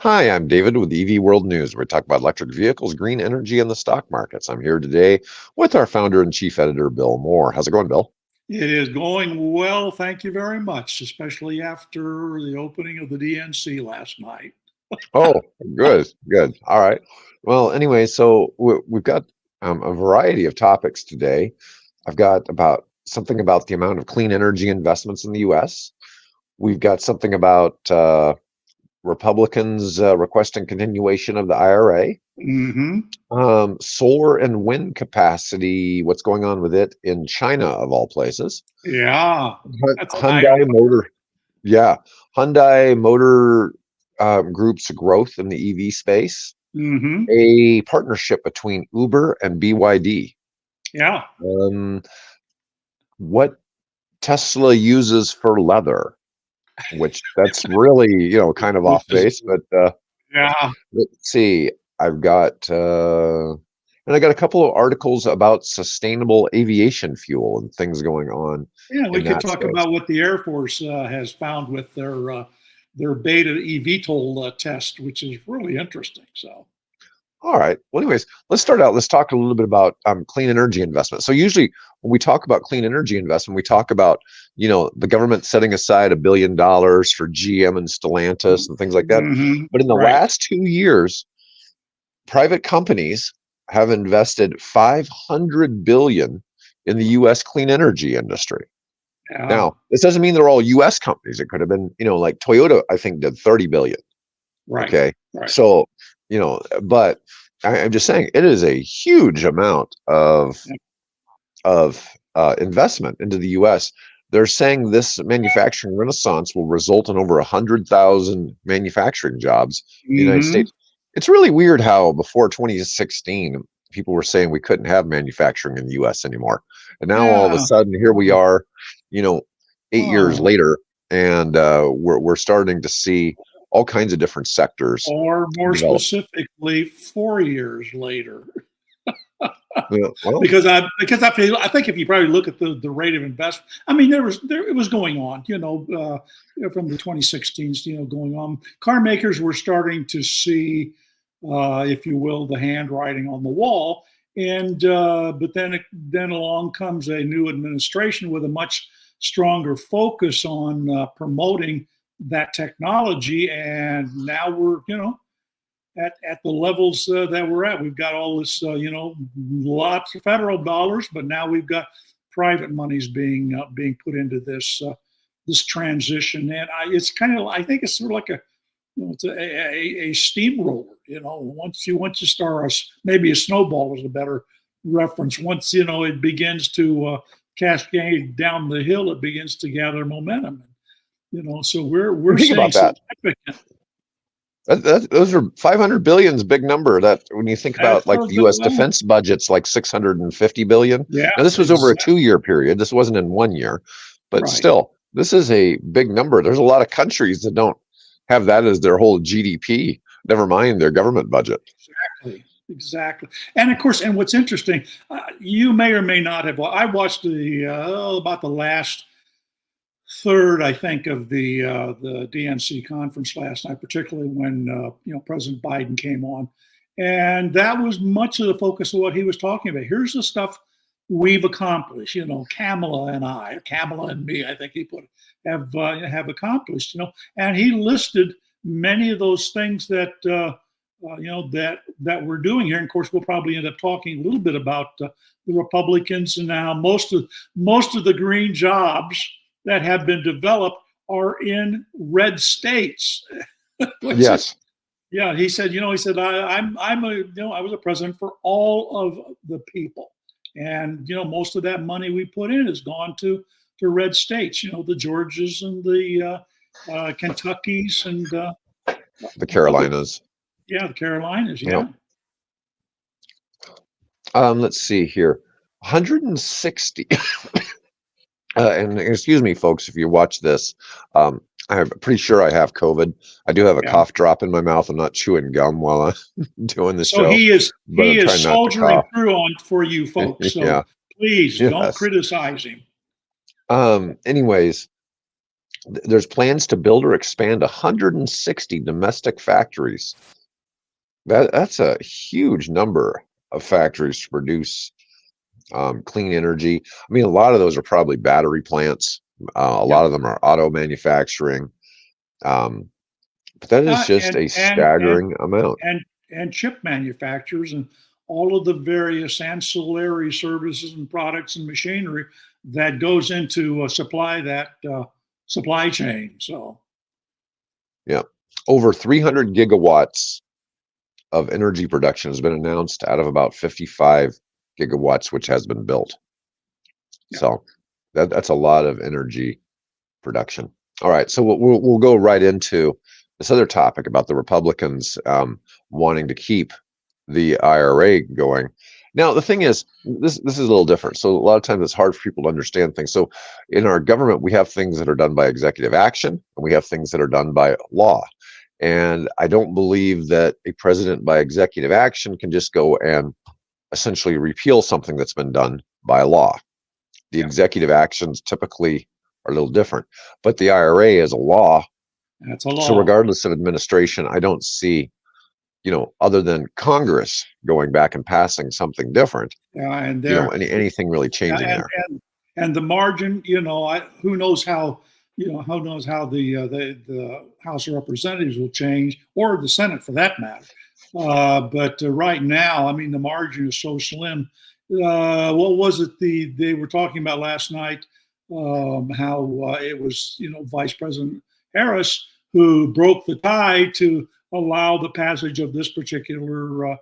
Hi, I'm David with EV World News, where we talk about electric vehicles, green energy, and the stock markets. I'm here today with our founder and chief editor, Bill Moore. How's it going, Bill? It is going well, thank you very much, especially after the opening of the DNC last night. Oh, good, good. All right. Well, anyway, so we've got a variety of topics today. I've got about something about the amount of clean energy investments in the U.S. We've got something about Republicans requesting continuation of the IRA. Mm-hmm. Solar and wind capacity, what's going on with it in China, of all places. Yeah, that's an eye Hyundai opener. Motor, yeah, Hyundai Motor Group's growth in the EV space, Mm-hmm. a partnership between Uber and BYD. Yeah. Um, what Tesla uses for leather, which that's really, kind of off Which is, base, but yeah, let's see. I've got and I got a couple of articles about sustainable aviation fuel and things going on yeah. We in could that talk space. about what the Air Force has found with their beta eVTOL test, which is really interesting. So, All right. Well, anyways, let's start out. Let's talk a little bit about clean energy investment. So usually when we talk about clean energy investment, we talk about, the government setting aside $1 billion for GM and Stellantis and things like that. mm-hmm. But in the Right. last 2 years, private companies have invested 500 billion in the U.S. clean energy industry. Yeah. Now, this doesn't mean they're all U.S. companies. It could have been, like Toyota, I think, did 30 billion. Right. Okay. Right. So, but I'm just saying it is a huge amount of investment into the U.S. They're saying this manufacturing renaissance will result in over 100,000 manufacturing jobs in the United Mm-hmm. States. It's really weird how before 2016 people were saying we couldn't have manufacturing in the U.S. anymore, and now all of a Yeah. sudden here we are, you know, 8 years Oh. later, and we're starting to see all kinds of different sectors Or more develop. specifically, 4 years later. Yeah, well, because I think if you probably look at the rate of investment, I mean it was going on, from the 2016s, going on. Car makers were starting to see, if you will, the handwriting on the wall, and but then along comes a new administration with a much stronger focus on promoting that technology, and now we're at the levels that we're at. We've got all this, lots of federal dollars, but now we've got private monies being put into this transition, and it's kind of, I think it's sort of like it's a steamroller. Once you start, maybe a snowball is a better reference. Once it begins to cascade down the hill, it begins to gather momentum. So we're think seeing about that. significant. Those are 500 billion is a big number. That when you think That's about like the U.S. defense budget's like 650 billion. yeah, Now this was over a exactly 2-year period. This wasn't in 1 year, but right. still, this is a big number. There's a lot of countries that don't have that as their whole GDP. Never mind their government budget. Exactly. And of course, and what's interesting, you may or may not have. I watched about the last third, I think, of the DNC conference last night, particularly when President Biden came on, and that was much of the focus of what he was talking about. Here's the stuff we've accomplished. Kamala and me, I think he put have accomplished. And he listed many of those things that we're doing here. And of course, we'll probably end up talking a little bit about the Republicans and now most of the green jobs that have been developed are in red states. Which Yes. is, yeah, he said, I was a president for all of the people, and most of that money we put in has gone to red states. The Georgias and the Kentuckys and The Carolinas. the Carolinas. Yeah. Yeah. Let's see here. 160. And excuse me, folks, if you watch this. I'm pretty sure I have COVID. I do have a Yeah. cough drop in my mouth. I'm not chewing gum while I'm doing the So show, he is but I'm trying not to soldiering cough. through on for you folks. So Yeah. please don't Yes. criticize him. Anyways, There's plans to build or expand 160 domestic factories. That's a huge number of factories to produce clean energy. I mean, a lot of those are probably battery plants. A Yep. lot of them are auto manufacturing. Um, but that is just And a staggering amount. and chip manufacturers and all of the various ancillary services and products and machinery that goes into supply that supply chain. So Yeah. Over 300 gigawatts of energy production has been announced out of about 55 gigawatts, which has been built. yeah. So that's a lot of energy production. All right, so we'll go right into this other topic about the Republicans wanting to keep the IRA going. Now, the thing is, this is a little different. So a lot of times it's hard for people to understand things. So in our government, we have things that are done by executive action, and we have things that are done by law. And I don't believe that a president by executive action can just go and essentially repeal something that's been done by law. The Yeah. executive actions typically are a little different, but the IRA is a law. That's a So law. regardless of administration, I don't see, other than Congress going back and passing something different, And there anything really changing and there. and the margin, who knows how the House of Representatives will change, or the Senate for that matter. But right now, I mean, the margin is so slim. What was it they were talking about last night? How it was, Vice President Harris who broke the tie to allow the passage of this particular.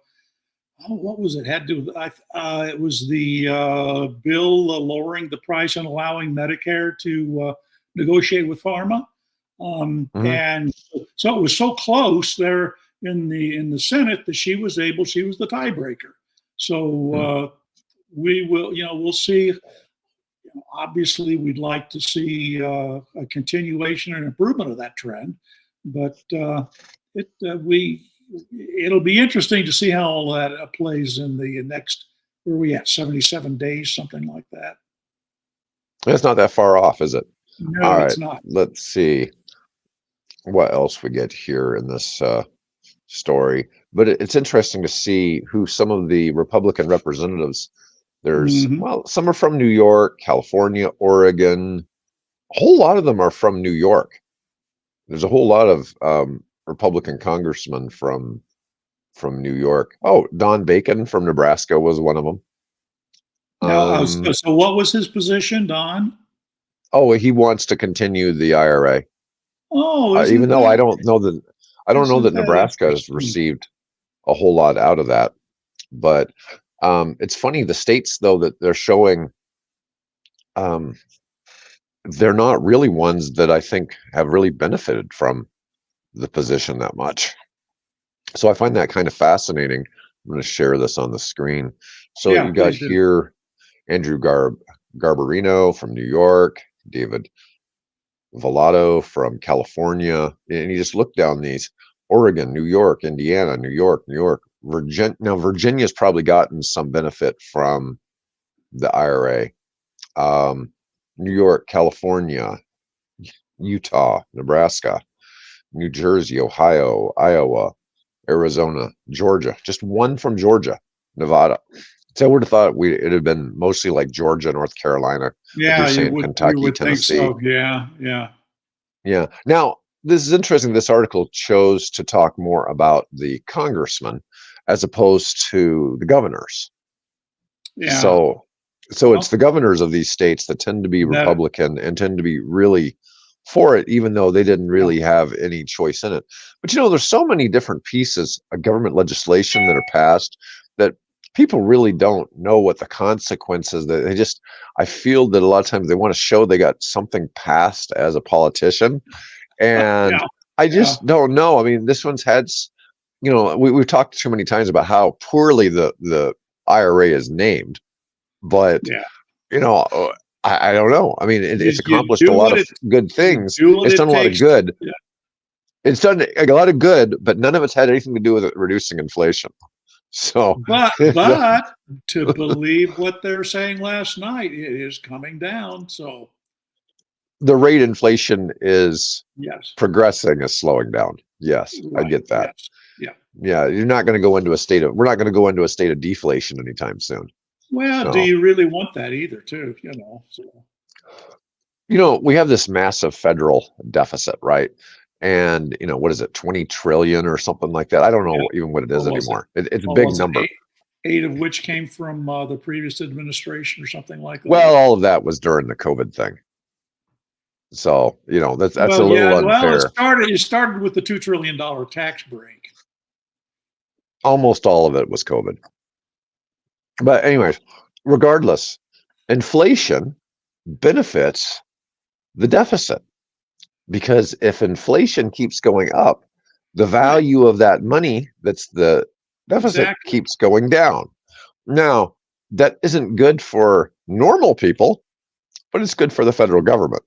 What was it? Had to. It was the bill lowering the price and allowing Medicare to negotiate with pharma, Mhm. and so it was so close there in the Senate that she was the tiebreaker. So Mm. we will, we'll see. Obviously, we'd like to see a continuation and improvement of that trend, but it we it'll be interesting to see how all that plays in the next, where are we at, 77 days, something like that. It's not that far off, is it? All No, right, it's not. let's see what else we get here in this story. But it's interesting to see who some of the Republican representatives. There's, Hmm. well, some are from New York, California, Oregon. A whole lot of them are from New York. There's a whole lot of Republican congressmen from New York. Oh, Don Bacon from Nebraska was one of them. Now, so what was his position, Don? Oh, he wants to continue the IRA, Oh, even though I don't know isn't that that Nebraska has interesting? received a whole lot out of that. But it's funny, the states though that they're showing, um, they're not really ones that I think have really benefited from the position that much. So I find that kind of fascinating. I'm going to share this on the screen. So Yeah, you got please do. here Andrew Garbarino from New York, David Vallado from California, and you just look down these: Oregon, New York, Indiana, New York, New York, Virginia. Now Virginia's probably gotten some benefit from the IRA. New York, California, Utah, Nebraska, New Jersey, Ohio, Iowa, Arizona, Georgia. Just one from Georgia, Nevada. So I would have thought it'd have been mostly like Georgia, North Carolina, like you're Yeah, saying, you Kentucky, would think Tennessee. so. Yeah, yeah. Yeah. Now, this is interesting. This article chose to talk more about the congressmen as opposed to the governors. Yeah. So, it's Well, the governors of these states that tend to be that Republican and tend to be really for it, even though they didn't yeah. really have any choice in it. But there's so many different pieces of government legislation that are passed that people really don't know what the consequences. That they just, I feel that a lot of times they want to show they got something passed as a politician, and Yeah, I yeah, just don't know. I mean, this one's had, we've talked too many times about how poorly the IRA is named, but yeah. you know, uh, I don't know. I mean, it's You accomplished a do lot what of it good you things. do what It's it done a lot of takes. good. Yeah. It's done a lot of good, but none of it's had anything to do with it reducing inflation. So, But to believe what they're saying last night, it is coming down. So the rate inflation is Yes. progressing is slowing down. Yes, I Right. get that. Yes. Yeah. Yeah, you're not going to go into a state of we're not going to go into a state of deflation anytime soon. Well, do So, you really want that either, too? So. we have this massive federal deficit, right? And, what is it, 20 trillion or something like that? I don't Yeah. know even what it is What was it? anymore. It's a What big was it? number. Eight of which came from the previous administration or something like that. Well, all of that was during the COVID thing. So, that's a Well, little yeah. Well, unfair. it started with the $2 trillion tax break. Almost all of it was COVID. But anyways, regardless, inflation benefits the deficit because if inflation keeps going up, the value of that money that's the deficit Exactly. keeps going down. Now, that isn't good for normal people, but it's good for the federal government.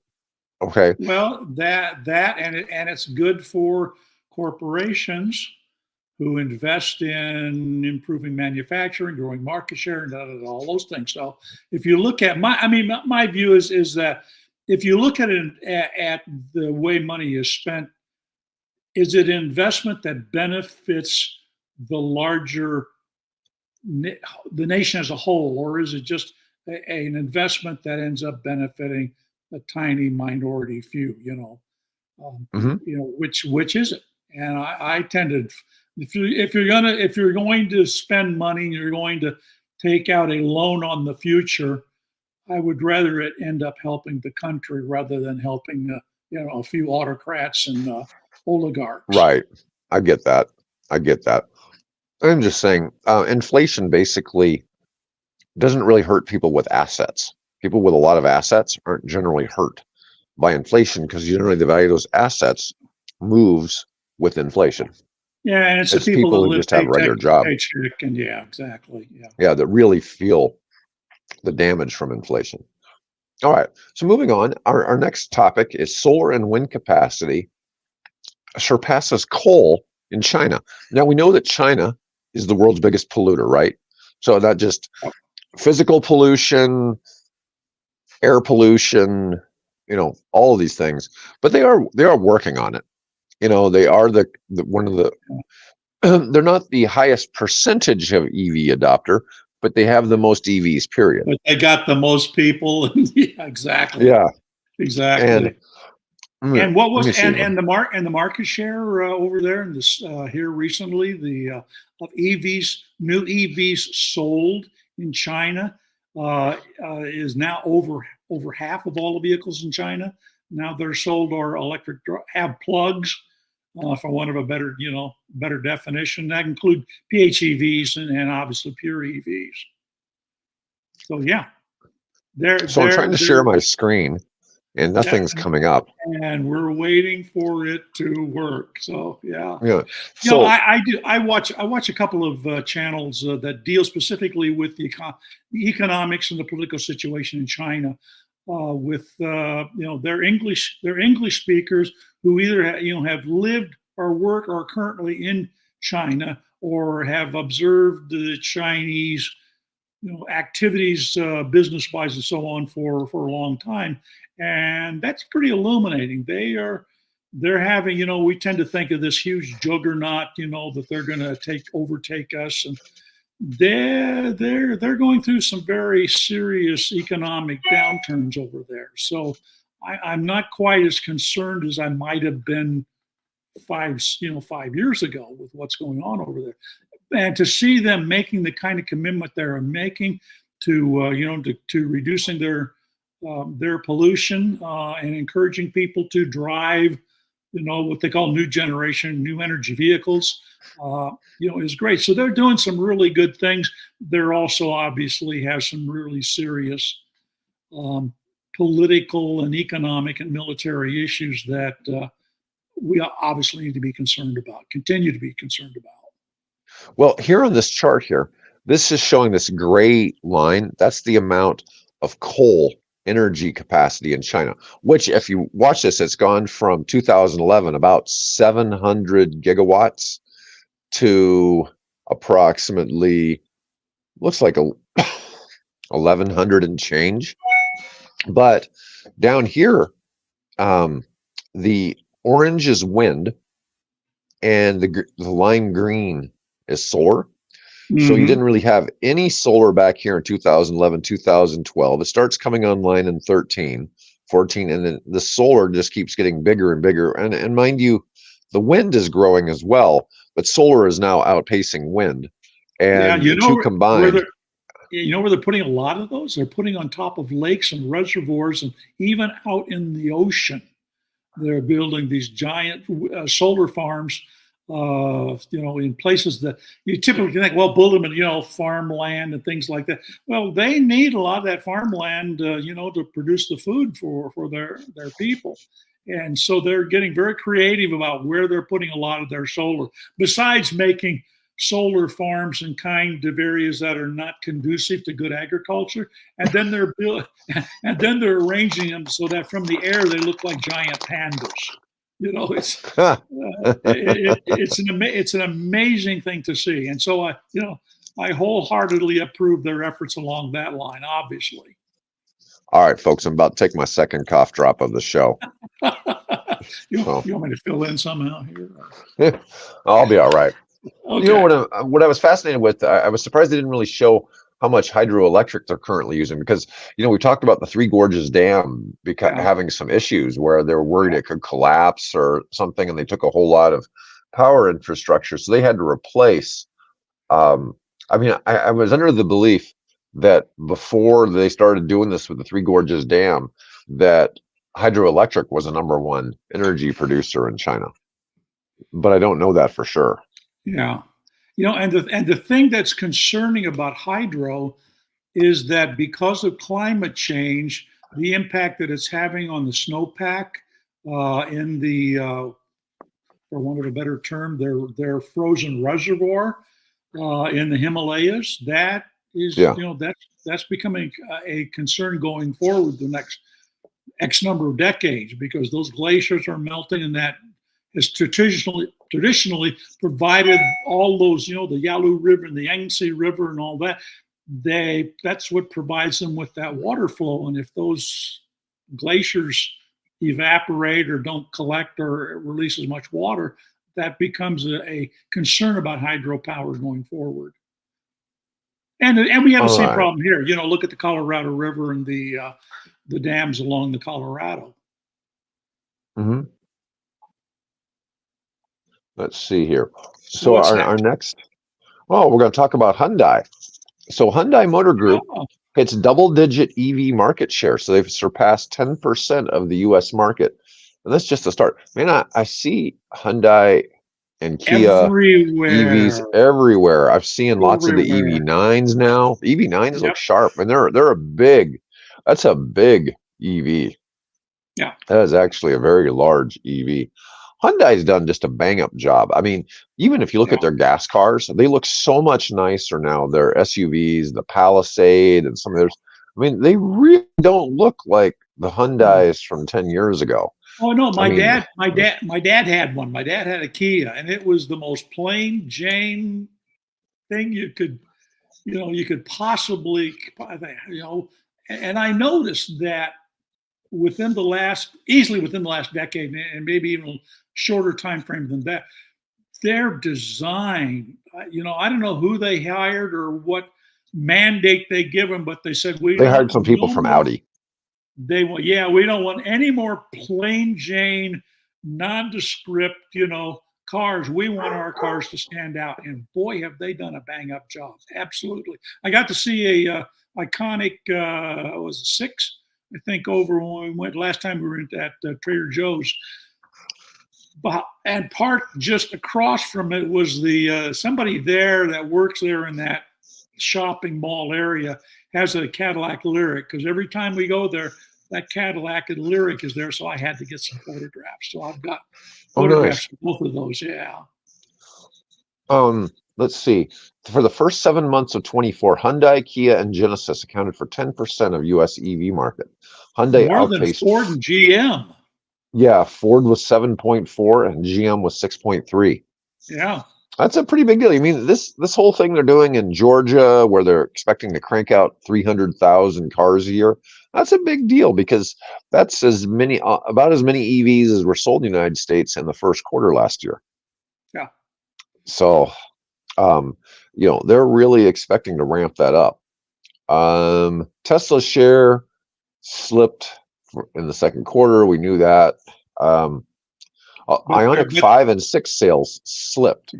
Okay. Well, and it's good for corporations who invest in improving manufacturing, growing market share, and all those things. So, if you look at my view is that if you look at it at the way money is spent, is it an investment that benefits the larger the nation as a whole, or is it just an investment that ends up benefiting a tiny minority few? Hmm. Which is it? And I tend to, if you're going to spend money, you're going to take out a loan on the future. I would rather it end up helping the country rather than helping a few autocrats and oligarchs. Right. I get that. I get that. I'm just saying, inflation basically doesn't really hurt people with assets. People with a lot of assets aren't generally hurt by inflation because generally the value of those assets moves with inflation. Yeah, and it's the It's people that people who live just have a paycheck regular to job. paycheck, and yeah, exactly. Yeah. Yeah, that really feel the damage from inflation. All right. So moving on, our next topic is solar and wind capacity surpasses coal in China. Now we know that China is the world's biggest polluter, right? So not just physical pollution, air pollution, all of these things, but they are working on it. They are the one of the they're not the highest percentage of EV adopter, but they have the most EVs, period. But they got the most people. Yeah, exactly. Yeah. Exactly. And let And what me was see. and the market share over there in this here recently of new EVs sold in China is now over half of all the vehicles in China. Now they're sold or have plugs, for one of a better definition. That include PHEVs and obviously pure EVs. So yeah, So I'm trying to share they're my screen and yeah, nothing's coming up. and we're waiting for it to work. So yeah, Yeah. So I do. I watch a couple of channels that deal specifically with the economics and the political situation in China. With they're English speakers who either have lived or work or are currently in China or have observed the Chinese activities business wise and so on for a long time, and that's pretty illuminating. They're having, we tend to think of this huge juggernaut, that they're going to overtake us, and they're going through some very serious economic downturns over there. So I'm not quite as concerned as I might have been 5 years ago with what's going on over there. And to see them making the kind of commitment they're making to reducing their pollution and encouraging people to drive, what they call new energy vehicles, is great. So they're doing some really good things. They're also obviously have some really serious political and economic and military issues that we obviously need to be concerned about, continue to be concerned about. well, here on this chart here, this is showing this gray line. That's the amount of coal energy capacity in China, which if you watch this, it's gone from 2011, about 700 gigawatts to approximately, looks like 1100 and change. But down here, The orange is wind, and the lime green is solar. So you Mm-hmm. didn't really have any solar back here in 2011, 2012. It starts coming online in 13, 14, and then the solar just keeps getting bigger and bigger. And mind you, the wind is growing as well, but solar is now outpacing wind. Yeah, And the two where combined, they're where they're putting a lot of those? They're putting on top of lakes and reservoirs, and even out in the ocean. They're building these giant solar farms, in places that you typically think, well, build them in, farmland and things like that. Well, they need a lot of that farmland, to produce the food for their people. And so they're getting very creative about where they're putting a lot of their solar, besides making solar farms in kind of areas that are not conducive to good agriculture. And then they're arranging them so that from the air they look like giant pandas. It's an amazing thing to see, and so I wholeheartedly approve their efforts along that line. Obviously. all right, folks, I'm about to take my second cough drop of the show. you So want me to fill in somehow here? I'll be all right. Okay. You know what I was fascinated with? I was surprised they didn't really show how much hydroelectric they're currently using, because we talked about the Three Gorges Dam having some issues where they were worried it could collapse or something, and they took a whole lot of power infrastructure, so they had to replace. I was under the belief that before they started doing this with the Three Gorges Dam, that hydroelectric was a #1 energy producer in China, but I don't know that for sure. Yeah. And the thing that's concerning about hydro is that because of climate change, the impact that it's having on the snowpack in the, for want of a better term, their frozen reservoir in the Himalayas, that is, that's becoming a concern going forward the next X number of decades, because those glaciers are melting, and that has traditionally provided all those, the Yalu River and the Yangtze River and all that. That's what provides them with that water flow. And if those glaciers evaporate or don't collect or release as much water, that becomes a concern about hydropower going forward. And we have the same problem here. Look at the Colorado River and the dams along the Colorado. Mm-hmm. Let's see here. So our next, we're going to talk about Hyundai. So Hyundai Motor Group hits double-digit EV market share. So they've surpassed 10% of the U.S. market. And that's just a start. Man, I see Hyundai and Kia EVs everywhere. I've seen lots of the EV9s now. The EV9s look sharp, and that's a big EV. Yeah. That is actually a very large EV. Hyundai's done just a bang-up job. I mean, even if you look at their gas cars, they look so much nicer now. Their SUVs, the Palisade, and some of theirs. I mean, they really don't look like the Hyundais from 10 years ago. Oh no, my dad had one. My dad had a Kia, and it was the most plain Jane thing you could possibly, and I noticed that easily within the last decade, and maybe even a shorter time frame than that, their design, I don't know who they hired or what mandate they give them, but they said they hired some people from Audi. We don't want any more plain Jane, nondescript, cars. We want our cars to stand out. And boy, have they done a bang up job. Absolutely. I got to see a iconic, was it 6? I think over when we went last time we were at Trader Joe's. And parked just across from it was the somebody there that works there in that shopping mall area has a Cadillac Lyric, because every time we go there, that Cadillac and Lyric is there. So I had to get some photographs. So I've got photographs of both of those. Yeah. Let's see. For the first 7 months of 24, Hyundai, Kia, and Genesis accounted for 10% of U.S. EV market. Hyundai outpaced Ford and GM. Yeah, Ford was 7.4 and GM was 6.3. Yeah. That's a pretty big deal. You mean this whole thing they're doing in Georgia, where they're expecting to crank out 300,000 cars a year? That's a big deal because that's as many about as many EVs as were sold in the United States in the first quarter last year. Yeah. So, um, they're really expecting to ramp that up. Tesla's share slipped in the second quarter. We knew that. Um, Ionic But 5 and 6 sales slipped.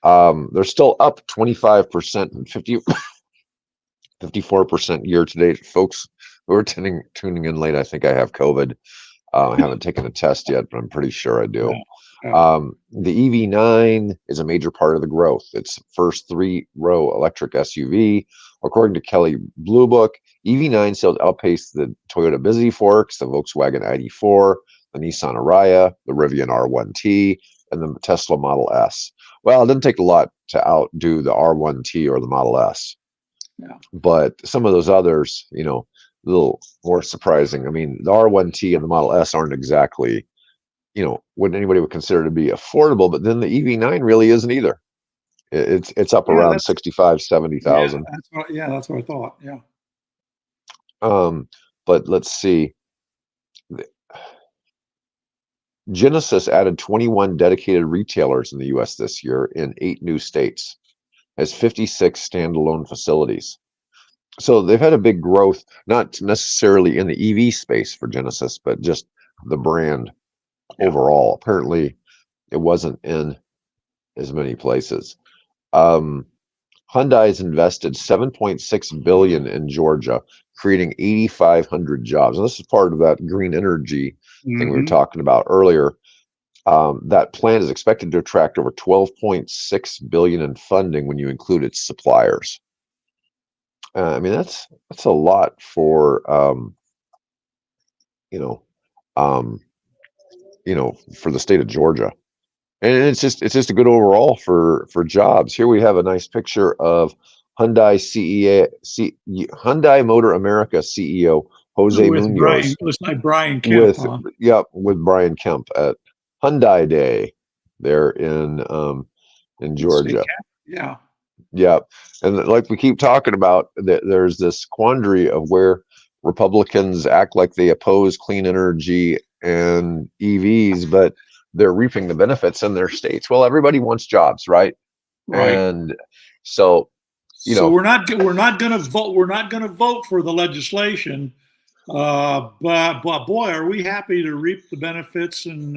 They're still up 25% and 54% year to date. Folks who are tuning in late, I think I have COVID. I haven't taken a test yet, but I'm pretty sure I do. The EV9 is a major part of the growth. It's first three-row electric SUV. According to Kelley Blue Book, EV9 sales outpaced the Toyota Busy Forks, the Volkswagen ID4, the Nissan Ariya, the Rivian R1T, and the Tesla Model S. Well, it didn't take a lot to outdo the R1T or the Model S. Yeah. But some of those others, a little more surprising. I mean, the R1T and the Model S aren't exactly, what anybody would consider to be affordable, but then the EV9 really isn't either. It's up around 65, 70,000. That's what I thought. Yeah. But let's see. Genesis added 21 dedicated retailers in the U.S. this year in 8 new states, has 56 standalone facilities. So they've had a big growth, not necessarily in the EV space for Genesis, but just the brand overall. Apparently, it wasn't in as many places. Hyundai's invested $7.6 billion in Georgia, creating 8,500 jobs. And this is part of that green energy thing we were talking about earlier. That plant is expected to attract over $12.6 billion in funding when you include its suppliers. I mean, that's a lot for for the state of Georgia. And it's just a good overall for jobs. Here we have a nice picture of Hyundai Hyundai Motor America CEO Jose Munoz. It was like Brian Kemp. With Brian Kemp at Hyundai Day there in Georgia. Yeah. Yeah. And like we keep talking about, there's this quandary of where Republicans act like they oppose clean energy and EVs, but they're reaping the benefits in their states. Well, everybody wants jobs, right? And so, we're not going to vote. We're not going to vote for the legislation. But boy, are we happy to reap the benefits and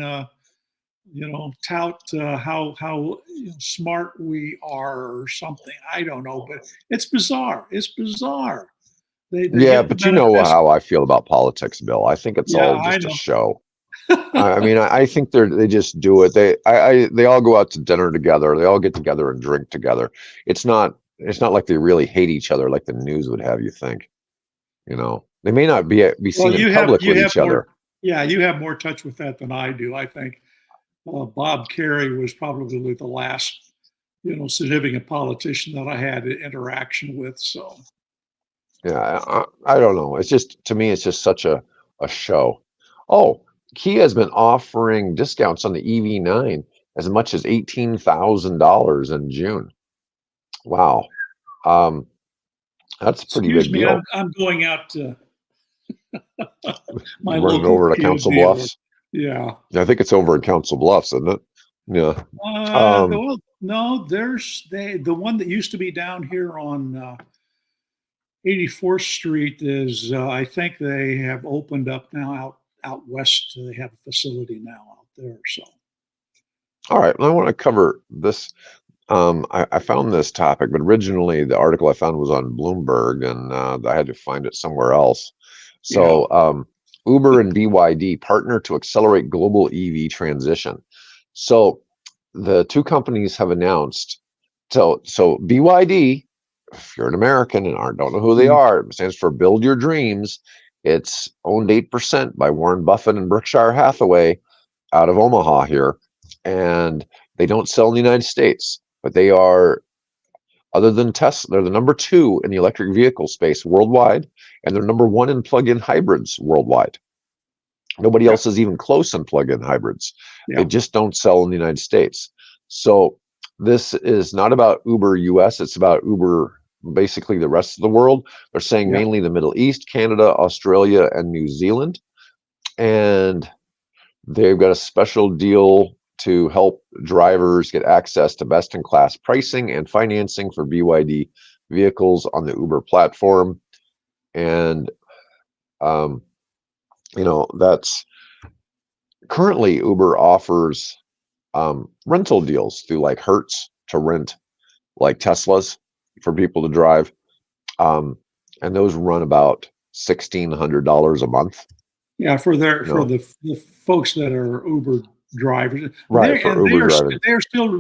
tout how smart we are or something. I don't know, but it's bizarre. It's bizarre. But you know how I feel about politics, Bill. I think it's all just a show. I mean, I think they just do it. They all go out to dinner together. They all get together and drink together. It's not like they really hate each other like the news would have you think. They may not be seen in public with each other. Yeah, you have more touch with that than I do. I think Bob Kerrey was probably the last, significant politician that I had interaction with. So. Yeah, I don't know. It's just, to me, it's just such a show. Oh, Kia has been offering discounts on the EV9 as much as $18,000 in June. Wow. That's a pretty big deal. I'm going out to my running over to Council Bluffs. Yeah. I think it's over at Council Bluffs, isn't it? Yeah. Well, no, there's the one that used to be down here on 84th Street is, I think they have opened up now out west. They have a facility now out there. So. All right. Well, I want to cover this. I found this topic, but originally the article I found was on Bloomberg, and I had to find it somewhere else. So Uber and BYD partner to accelerate global EV transition. So the two companies have announced. So BYD, if you're an American and don't know who they are, it stands for Build Your Dreams. It's owned 8% by Warren Buffett and Berkshire Hathaway out of Omaha here. And they don't sell in the United States, but they are, other than Tesla, they're the number 2 in the electric vehicle space worldwide, and they're number 1 in plug-in hybrids worldwide. Nobody else is even close in plug-in hybrids. They just don't sell in the United States. So This is not about Uber US, it's about Uber basically the rest of the world. They're saying Yeah. mainly the Middle East, Canada, Australia, and New Zealand. And they've got a special deal to help drivers get access to best-in-class pricing and financing for BYD vehicles on the Uber platform. And um, that's currently Uber offers rental deals through like Hertz to rent like Teslas for people to drive. And those run about $1,600 a month. Yeah, for You know, the folks that are Uber drivers, right, for Uber driving. they're still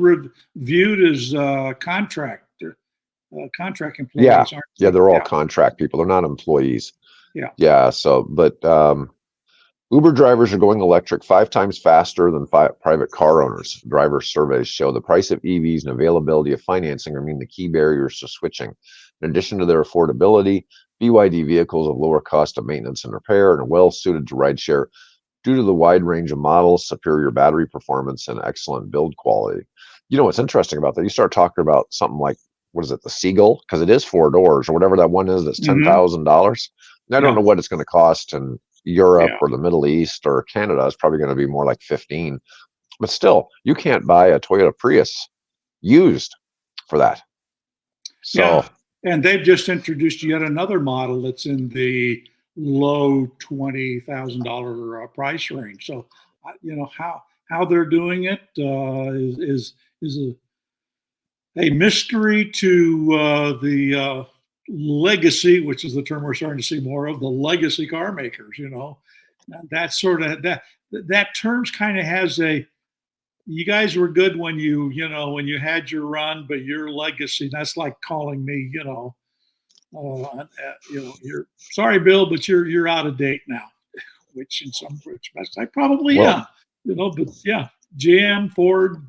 viewed as contract Yeah, employees, aren't yeah, they? they're all Yeah, contract people. They're not employees. yeah, Yeah, so but Uber drivers are going electric 5 times faster than private car owners. Driver surveys show the price of EVs and availability of financing remain the key barriers to switching. In addition to their affordability, BYD vehicles have lower cost of maintenance and repair and are well suited to rideshare due to the wide range of models, superior battery performance, and excellent build quality. You know what's interesting about that? You start talking about something like, what is it, the Seagull? Because it is 4 doors or whatever that one is that's hmm $10,000. I don't yeah, know what it's going to cost in Europe yeah, or the Middle East or Canada. It's probably going to be more like 15. But still, you can't buy a Toyota Prius used for that. So, yeah. And they've just introduced yet another model that's in the low $20,000 price range. So, how they're doing it is a mystery to the legacy, which is the term we're starting to see more of, the legacy car makers. And that sort of that term's kind of has a, you guys were good when when you had your run, but your legacy, that's like calling me, you're sorry, Bill, but you're out of date now, which in some respects I probably well, am, but yeah, GM, Ford,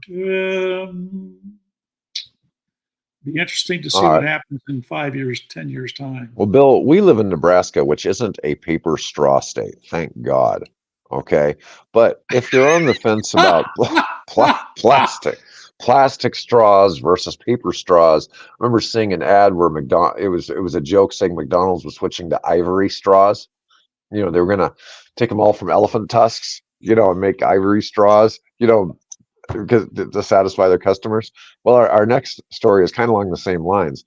be interesting to see all what right. happens in 5 years, 10 years time. Well, Bill, we live in Nebraska, which isn't a paper straw state, thank God. Okay. But if you're on the fence about plastic straws versus paper straws, I remember seeing an ad where it was a joke saying McDonald's was switching to ivory straws. They were gonna take them all from elephant tusks, and make ivory straws, because to satisfy their customers. Well, our next story is kind of along the same lines.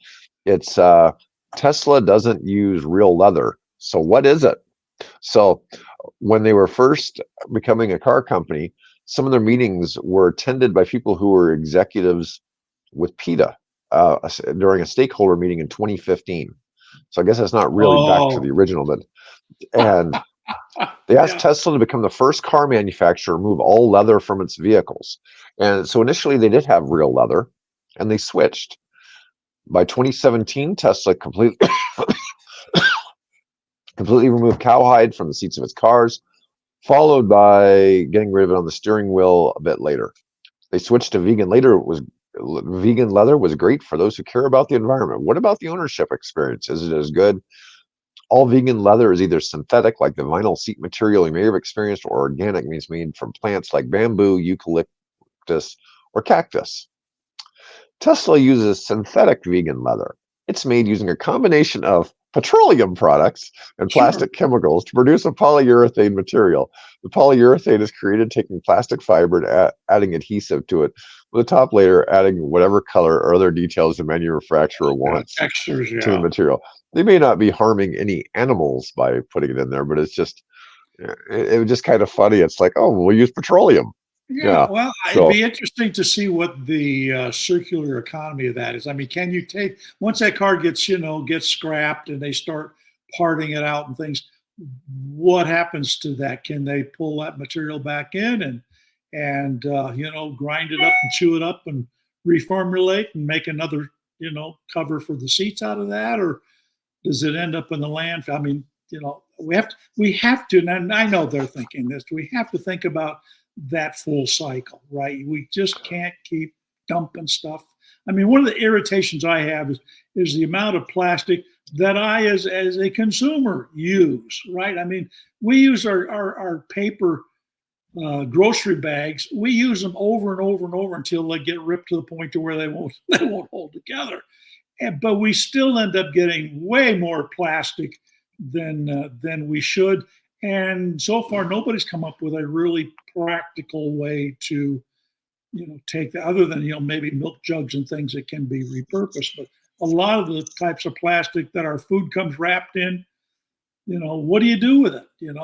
It's Tesla doesn't use real leather. So what is it? So when they were first becoming a car company, some of their meetings were attended by people who were executives with PETA during a stakeholder meeting in 2015. So I guess that's not really back to Oh, the original, but and they asked yeah. Tesla to become the first car manufacturer to remove all leather from its vehicles. And so initially they did have real leather and they switched. By 2017, Tesla completely removed cowhide from the seats of its cars, followed by getting rid of it on the steering wheel a bit later. They switched to vegan later. Vegan leather was great for those who care about the environment. What about the ownership experience? Is it as good? All vegan leather is either synthetic, like the vinyl seat material you may have experienced, or organic, means made from plants like bamboo, eucalyptus, or cactus. Tesla uses synthetic vegan leather. It's made using a combination of petroleum products and Sure. plastic chemicals to produce a polyurethane material. The polyurethane is created taking plastic fiber and adding adhesive to it, with the top layer adding whatever color or other details the manufacturer wants Textures, to the yeah. material. They may not be harming any animals by putting it in there, but it was just kind of funny. It's like, oh, we'll use petroleum. Yeah, Yeah. well, it'd So be interesting to see what the circular economy of that is. I mean, can you take, once that car gets scrapped and they start parting it out and things, what happens to that? Can they pull that material back in and grind it up and chew it up and reformulate and make another cover for the seats out of that, or does it end up in the landfill? I mean, we have to, and I know they're thinking this. We have to think about that full cycle, right? We just can't keep dumping stuff. I mean, one of the irritations I have is the amount of plastic that I, as a consumer, use. Right? I mean, we use our paper grocery bags, we use them over and over and over until they get ripped to the point to where they won't they won't hold together. But we still end up getting way more plastic than we should. And so far, nobody's come up with a really practical way to, take that, other than maybe milk jugs and things that can be repurposed. But a lot of the types of plastic that our food comes wrapped in, what do you do with it? It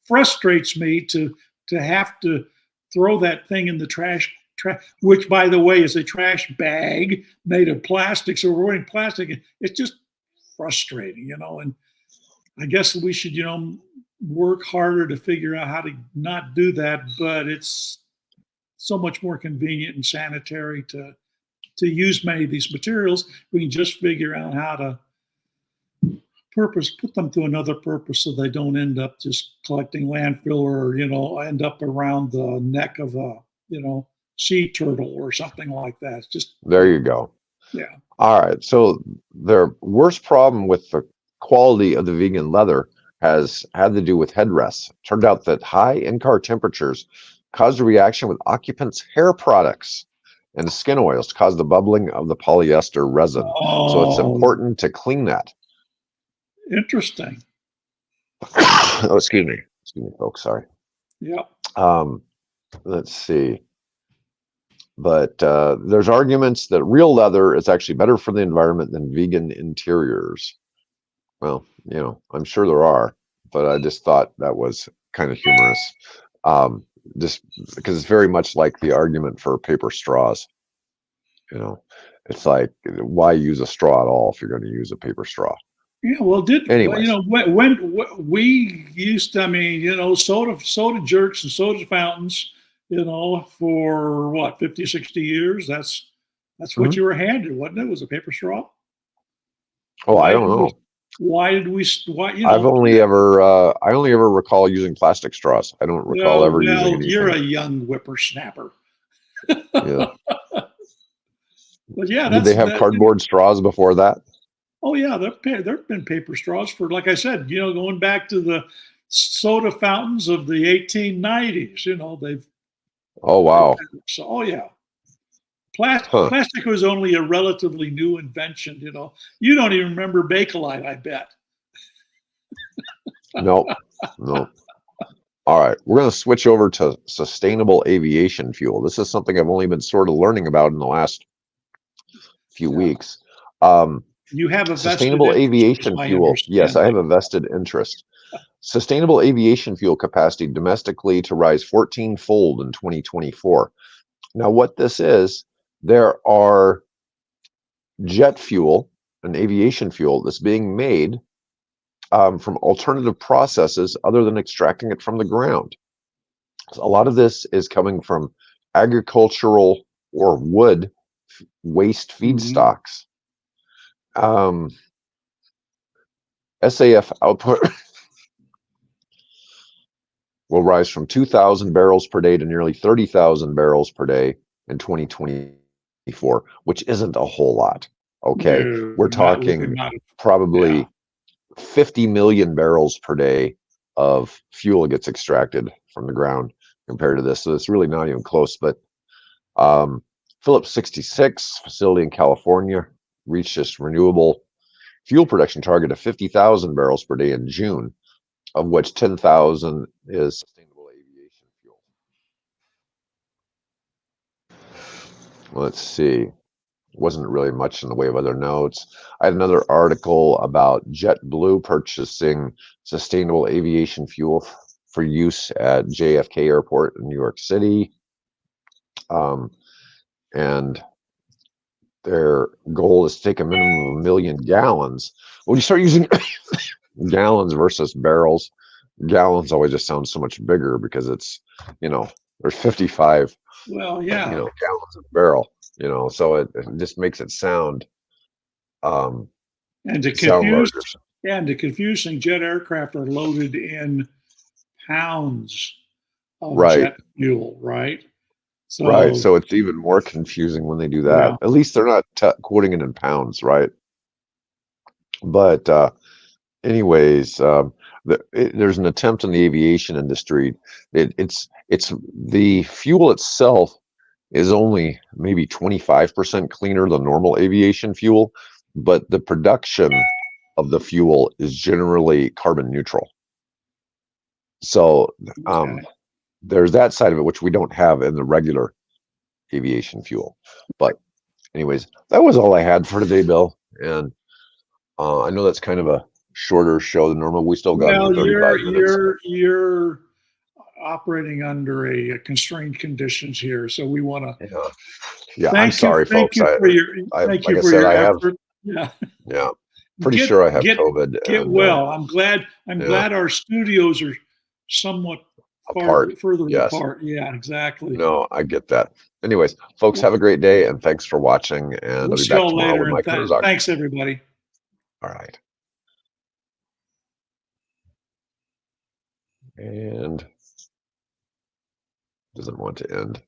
frustrates me to have to throw that thing in the trash, which, by the way, is a trash bag made of plastic. So we're wearing plastic. It's just frustrating, and I guess we should, work harder to figure out how to not do that. But it's so much more convenient and sanitary to use many of these materials. We can just figure out how to put them to another purpose so they don't end up just collecting landfill or, end up around the neck of a, sea turtle or something like that. It's just, there you go. Yeah. All right. So their worst problem with the quality of the vegan leather has had to do with headrests. Turned out that high in-car temperatures caused a reaction with occupants' hair products and skin oils to cause the bubbling of the polyester resin. So it's important to clean that. Interesting. Oh, excuse me, folks. Sorry. Yeah. Let's see. But there's arguments that real leather is actually better for the environment than vegan interiors. Well, I'm sure there are, but I just thought that was kind of humorous. Just because it's very much like the argument for paper straws. It's like, why use a straw at all if you're going to use a paper straw? Yeah, well, Anyways. When we used to, soda jerks and soda fountains, for what, 50, 60 years, that's what you were handed, wasn't it? Was a paper straw? Oh, I don't know. Why did we? I only ever recall using plastic straws. I don't recall ever using anything. You're a young whippersnapper. Yeah. But yeah, did they have cardboard straws before that? Oh yeah, there've been paper straws for, like I said, going back to the soda fountains of the 1890s. They've. Oh wow. Oh yeah. Plastic was only a relatively new invention. You don't even remember Bakelite, I bet. No. All right, we're going to switch over to sustainable aviation fuel. This is something I've only been sort of learning about in the last few weeks. You have a sustainable aviation fuel. Yes, I have a vested interest. Sustainable aviation fuel capacity domestically to rise 14-fold in 2024. Now, what this is, there are jet fuel and aviation fuel that's being made from alternative processes other than extracting it from the ground. So a lot of this is coming from agricultural or wood waste feedstocks. SAF output will rise from 2,000 barrels per day to nearly 30,000 barrels per day in 2024, which isn't a whole lot. Okay, we're talking probably 50 million barrels per day of fuel gets extracted from the ground compared to this. So it's really not even close. But Phillips 66 facility in California reached its renewable fuel production target of 50,000 barrels per day in June, of which 10,000 is sustainable aviation fuel. Let's see. Wasn't really much in the way of other notes. I had another article about JetBlue purchasing sustainable aviation fuel for use at JFK Airport in New York City. And their goal is to take a minimum of 1 million gallons. When you start using gallons versus barrels, gallons always just sounds so much bigger because it's, there's 55 gallons of barrel, so it just makes it sound and to confuse things, jet aircraft are loaded in pounds of jet fuel, right? So it's even more confusing when they do that. At least they're not quoting it in pounds, right? But anyways, there's an attempt in the aviation industry. It's the fuel itself is only maybe 25% cleaner than normal aviation fuel, but the production of the fuel is generally carbon neutral. So there's that side of it, which we don't have in the regular aviation fuel. But anyways, that was all I had for today, Bill. And I know that's kind of a shorter show than normal. We still got 35 minutes. You're operating under a constrained conditions here, so we want to. Yeah, I'm sorry, folks. Thank you for your effort. Yeah, pretty sure I have COVID. Get well. I'm glad our studios are somewhat further apart. Yeah, exactly. No, I get that. Anyways, folks, have a great day, and thanks for watching. And we'll I'll be back tomorrow later. with Mike Herzog. Thanks, everybody. All right. And doesn't want to end.